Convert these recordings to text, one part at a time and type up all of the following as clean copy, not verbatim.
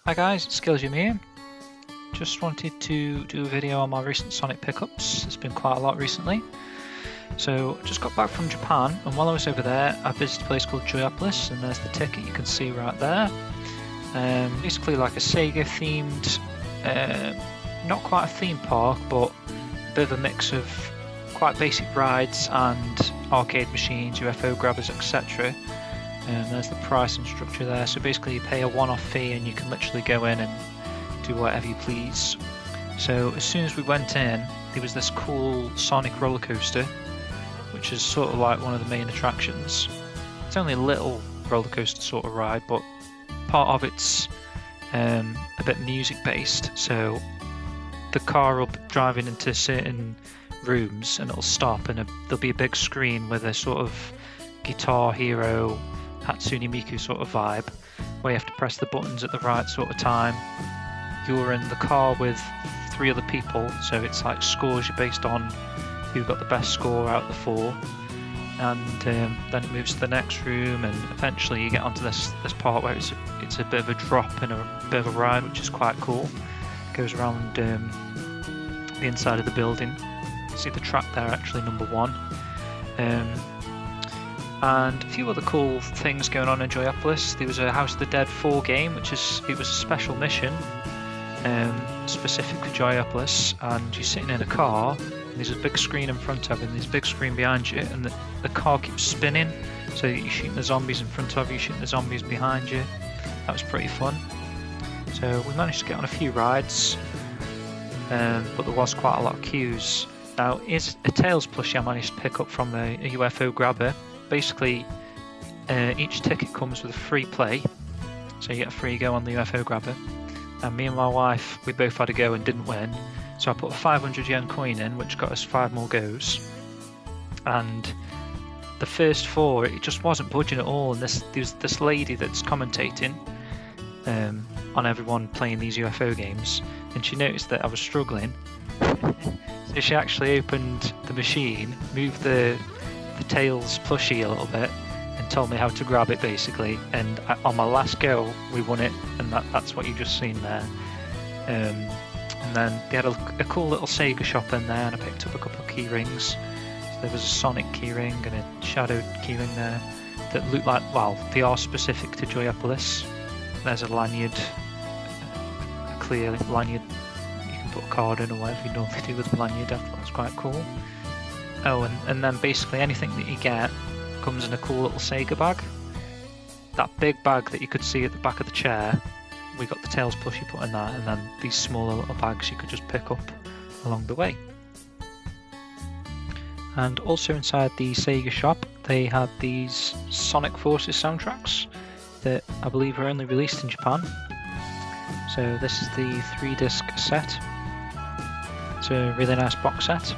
Hi guys, it's Skills here. Just wanted to do a video on my recent Sonic pickups. There's been quite a lot recently. So I just got back from Japan, and while I was over there I visited a place called Joyopolis, and there's the ticket you can see right there. Basically like a Sega themed, not quite a theme park, but a bit of a mix of quite basic rides and arcade machines, UFO grabbers, etc. And there's the price and structure there. So basically you pay a one-off fee and you can literally go in and do whatever you please. So as soon as we went in, there was this cool Sonic roller coaster, which is sort of like one of the main attractions. It's only a little roller coaster sort of ride, but part of it's a bit music based. So the car will be driving into certain rooms and it'll stop, and there'll be a big screen with a sort of Guitar Hero Hatsune Miku sort of vibe, where you have to press the buttons at the right sort of time. You're in the car with 3 other people, so it's like scores are based on who got the best score out of the 4, and then it moves to the next room, and eventually you get onto this part where it's a bit of a drop and a bit of a ride, which is quite cool. It goes around the inside of the building. You see the track there, actually number 1. And a few other cool things going on in Joyopolis. There was a House of the Dead 4 game, it was a special mission specific for Joyopolis, and you're sitting in a car, and there's a big screen in front of you, and there's a big screen behind you, and the car keeps spinning, so you're shooting the zombies in front of you, shooting the zombies behind you. That was pretty fun. So we managed to get on a few rides, but there was quite a lot of queues. Now, is a Tails plushie I managed to pick up from a UFO grabber. Basically, each ticket comes with a free play, so you get a free go on the UFO grabber. And me and my wife, we both had a go and didn't win, so I put a 500 yen coin in, which got us 5 more goes. And the first 4, it just wasn't budging at all. And there's this lady that's commentating on everyone playing these UFO games, and she noticed that I was struggling. So she actually opened the machine, moved the Tails plushie a little bit, and told me how to grab it basically, and on my last go we won it, and that's what you just seen there. And then they had a cool little Sega shop in there, and I picked up a couple of key rings. So there was a Sonic key ring and a Shadow key ring there that looked like, well, they are specific to Joyopolis. There's a lanyard, a clear lanyard, you can put a card in or whatever you normally do with a lanyard. I thought it was quite cool. Oh, and then basically anything that you get comes in a cool little Sega bag. That big bag that you could see at the back of the chair, we got the Tails plushie put in that, and then these smaller little bags you could just pick up along the way. And also inside the Sega shop, they had these Sonic Forces soundtracks that I believe were only released in Japan. So this is the 3-disc set. It's a really nice box set.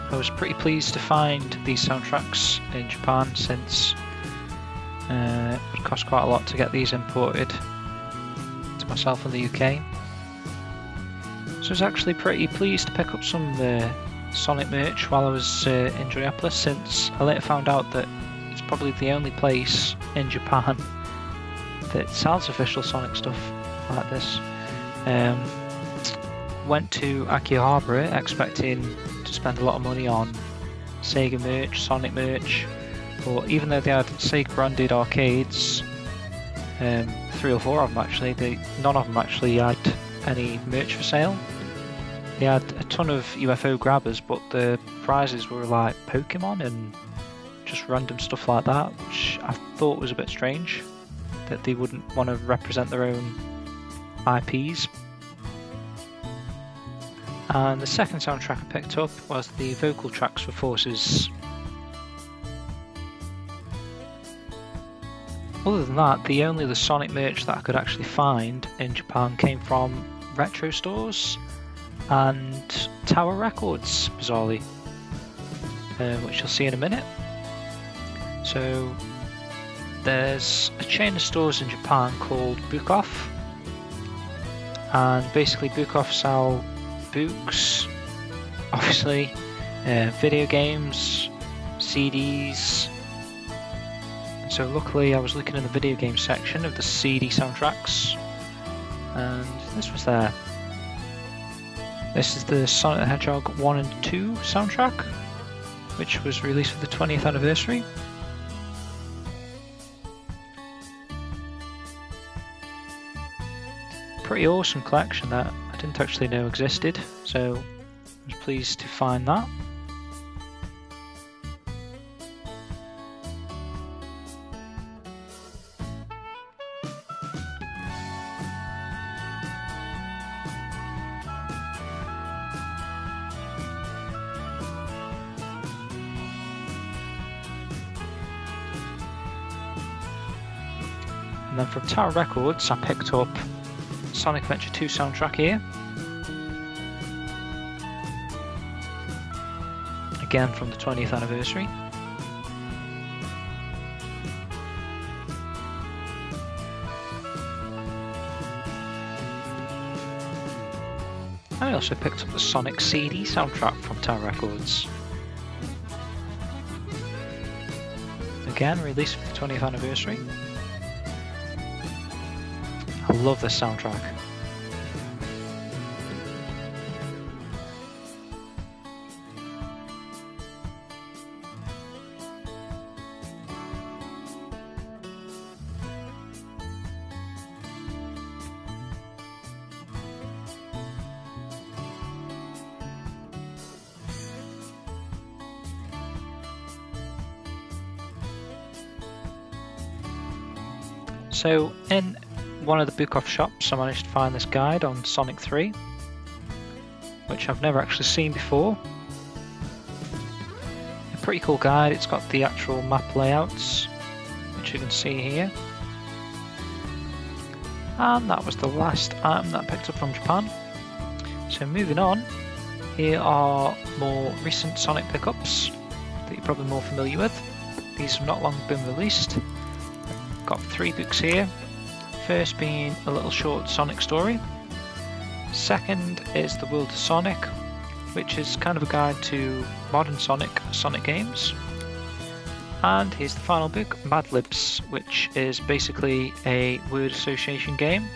I was pretty pleased to find these soundtracks in Japan, since it would cost quite a lot to get these imported to myself in the UK. So I was actually pretty pleased to pick up some Sonic merch while I was in Joyopolis, since I later found out that it's probably the only place in Japan that sells official Sonic stuff like this. Went to Akihabara expecting to spend a lot of money on Sega merch, Sonic merch, but even though they had Sega branded arcades, 3 or 4 of them actually, none of them actually had any merch for sale. They had a ton of UFO grabbers, but the prizes were like Pokemon and just random stuff like that, which I thought was a bit strange, that they wouldn't want to represent their own IPs. And the second soundtrack I picked up was the vocal tracks for Forces. Other than that, the only Sonic merch that I could actually find in Japan came from retro stores and Tower Records, bizarrely, which you'll see in a minute. So there's a chain of stores in Japan called Book Off, and basically Book Off sell books, obviously, video games, CDs. So luckily I was looking in the video game section of the CD soundtracks, and this was there. This is the Sonic the Hedgehog 1 and 2 soundtrack, which was released for the 20th anniversary. Pretty awesome collection that I didn't actually know existed, so I was pleased to find that. And then from Tower Records I picked up Sonic Adventure 2 soundtrack here. Again from the 20th anniversary. I also picked up the Sonic CD soundtrack from Tower Records. Again released for the 20th anniversary. I love this soundtrack. So in one of the book off shops I managed to find this guide on Sonic 3, which I've never actually seen before. A pretty cool guide. It's got the actual map layouts, which you can see here. And that was the last item that I picked up from Japan. So moving on, here are more recent Sonic pickups that you're probably more familiar with. These have not long been released. Got 3 books here. First being a little short Sonic story. Second is The World of Sonic, which is kind of a guide to modern Sonic games. And here's the final book, Mad Libs, which is basically a word association game.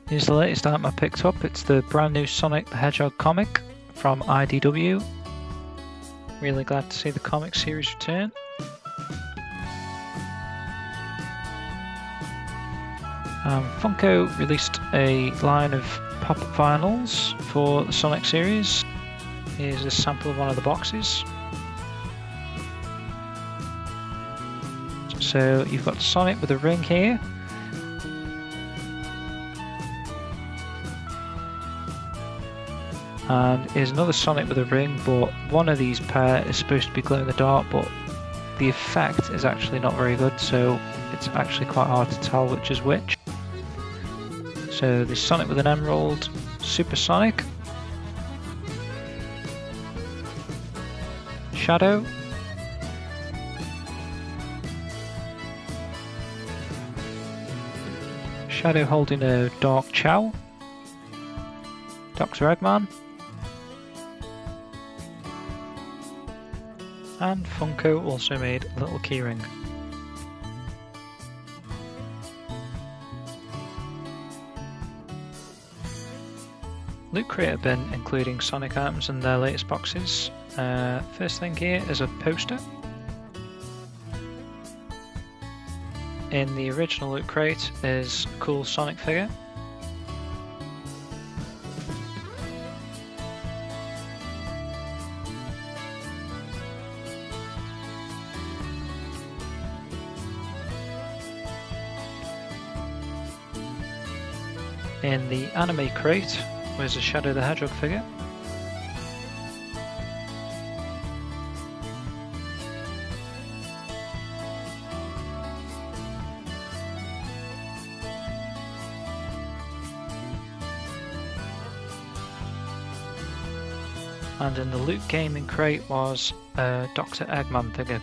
Here's the latest item I picked up. It's the brand new Sonic the Hedgehog comic from IDW. Really glad to see the comic series return. Funko released a line of pop vinyls for the Sonic series. Here's a sample of one of the boxes. So you've got Sonic with a ring here. And here's another Sonic with a ring, but one of these pair is supposed to be glow in the dark, but the effect is actually not very good, so it's actually quite hard to tell which is which. So there's Sonic with an emerald, Super Sonic, Shadow, Shadow holding a Dark Chow, Dr. Eggman, and Funko also made a little keyring. Loot Crate bin including Sonic items in their latest boxes. First thing here is a poster. In the original Loot Crate is a cool Sonic figure. In the anime crate was a Shadow the Hedgehog figure. And in the Loot Gaming crate was a Dr. Eggman figure.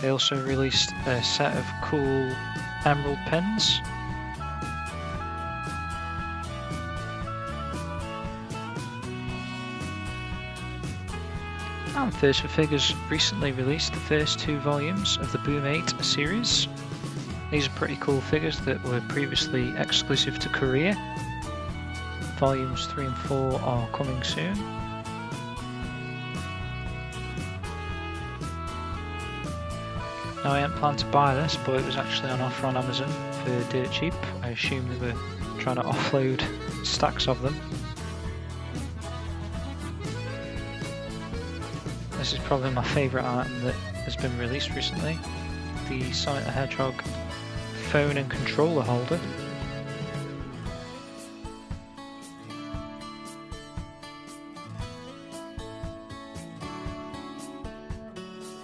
They also released a set of cool emerald pins. And First for Figures recently released the first 2 volumes of the Boom 8 series. These are pretty cool figures that were previously exclusive to Korea. Volumes 3 and 4 are coming soon. Now I hadn't planned to buy this, but it was actually on offer on Amazon for dirt cheap. I assume they were trying to offload stacks of them. This is probably my favourite item that has been released recently. The Sonic the Hedgehog phone and controller holder.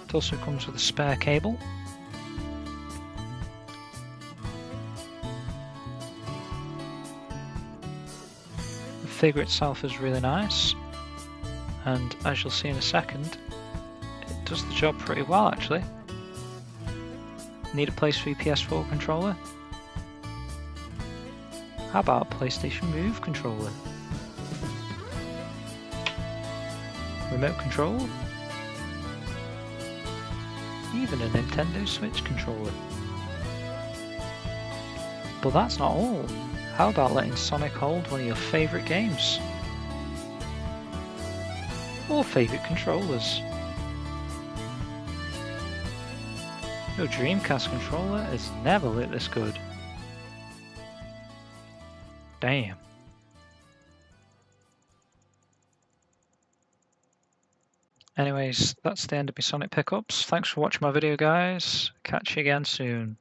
It also comes with a spare cable. The figure itself is really nice, and as you'll see in a second, it does the job pretty well actually. Need a place for your PS4 controller? How about a PlayStation Move controller? Remote control? Even a Nintendo Switch controller. But that's not all. How about letting Sonic hold one of your favourite games? Or favourite controllers? Your Dreamcast controller has never looked this good. Damn. Anyways, that's the end of my Sonic pickups. Thanks for watching my video, guys. Catch you again soon.